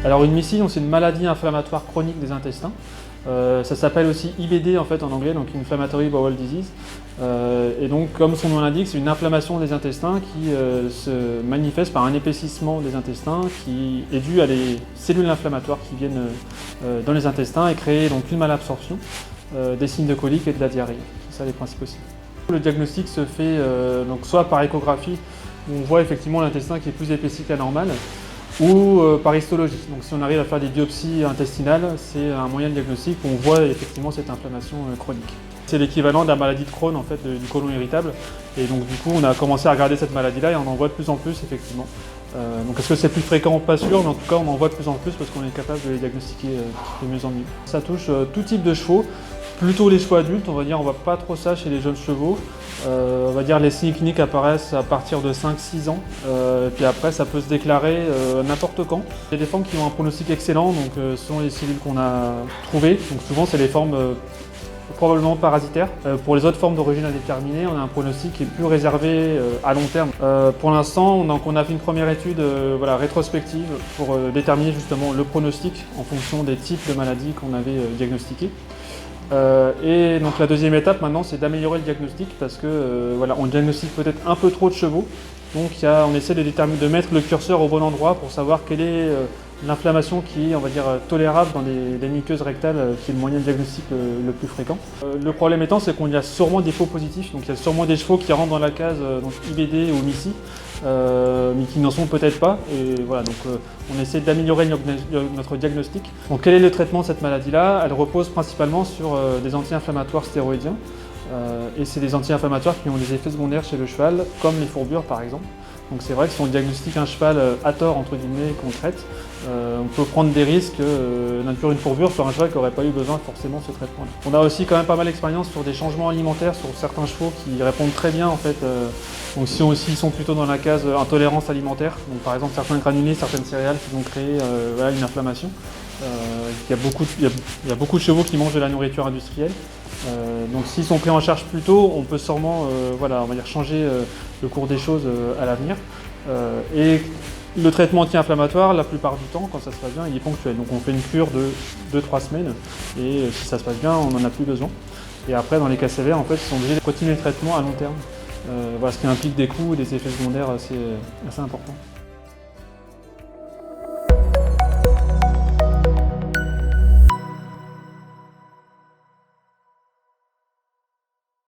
Alors une MICI, c'est une maladie inflammatoire chronique des intestins. Ça s'appelle aussi IBD en fait en anglais, donc Inflammatory Bowel Disease. Et donc comme son nom l'indique, c'est une inflammation des intestins qui se manifeste par un épaississement des intestins qui est dû à des cellules inflammatoires qui viennent dans les intestins et créer donc une malabsorption, des signes de colique et de la diarrhée. C'est ça les principaux signes. Le diagnostic se fait donc soit par échographie, où on voit effectivement l'intestin qui est plus épaissi qu'à la normale, ou par histologie. Donc si on arrive à faire des biopsies intestinales, c'est un moyen de diagnostic où on voit effectivement cette inflammation chronique. C'est l'équivalent de la maladie de Crohn, en fait, du côlon irritable. Et donc du coup, on a commencé à regarder cette maladie-là et on en voit de plus en plus, effectivement. Donc est-ce que c'est plus fréquent? Pas sûr, mais en tout cas, on en voit de plus en plus parce qu'on est capable de les diagnostiquer de mieux en mieux. Ça touche tout type de chevaux. Plutôt les chevaux adultes, on va dire, on voit pas trop ça chez les jeunes chevaux. On va dire les signes cliniques apparaissent à partir de 5-6 ans, puis après ça peut se déclarer n'importe quand. Il y a des formes qui ont un pronostic excellent, donc ce sont les cellules qu'on a trouvées, donc souvent c'est les formes probablement parasitaires. Pour les autres formes d'origine indéterminée, on a un pronostic qui est plus réservé à long terme. Pour l'instant, on a fait une première étude rétrospective pour déterminer justement le pronostic en fonction des types de maladies qu'on avait diagnostiquées. Et donc la deuxième étape maintenant, c'est d'améliorer le diagnostic parce que on diagnostique peut-être un peu trop de chevaux. Donc on essaie de mettre le curseur au bon endroit pour savoir quelle est l'inflammation qui est, on va dire, tolérable dans les muqueuses rectales, qui est le moyen de diagnostic le plus fréquent. Le problème étant, c'est qu'il y a sûrement des faux positifs, donc il y a sûrement des chevaux qui rentrent dans la case donc IBD ou MICI, mais qui n'en sont peut-être pas. Et voilà, donc on essaie d'améliorer notre diagnostic. Donc quel est le traitement de cette maladie-là? Elle repose principalement sur des anti-inflammatoires stéroïdiens. Et c'est des anti-inflammatoires qui ont des effets secondaires chez le cheval, comme les fourbures par exemple. Donc c'est vrai que si on diagnostique un cheval à tort, entre guillemets, qu'on traite, on peut prendre des risques d'induire une fourbure sur un cheval qui n'aurait pas eu besoin forcément de ce traitement. On a aussi quand même pas mal d'expérience sur des changements alimentaires sur certains chevaux qui répondent très bien en fait. Donc si ils sont plutôt dans la case intolérance alimentaire, donc par exemple certains granulés, certaines céréales qui vont créer une inflammation. Il y a beaucoup de chevaux qui mangent de la nourriture industrielle. Donc s'ils sont pris en charge plus tôt, on peut sûrement on va dire changer le cours des choses à l'avenir. Et le traitement anti-inflammatoire, la plupart du temps, quand ça se passe bien, il est ponctuel. Donc on fait une cure de 2-3 semaines et si ça se passe bien, on n'en a plus besoin. Et après, dans les cas sévères, en fait, ils sont obligés de continuer le traitement à long terme. Ce qui implique des coûts et des effets secondaires assez importants.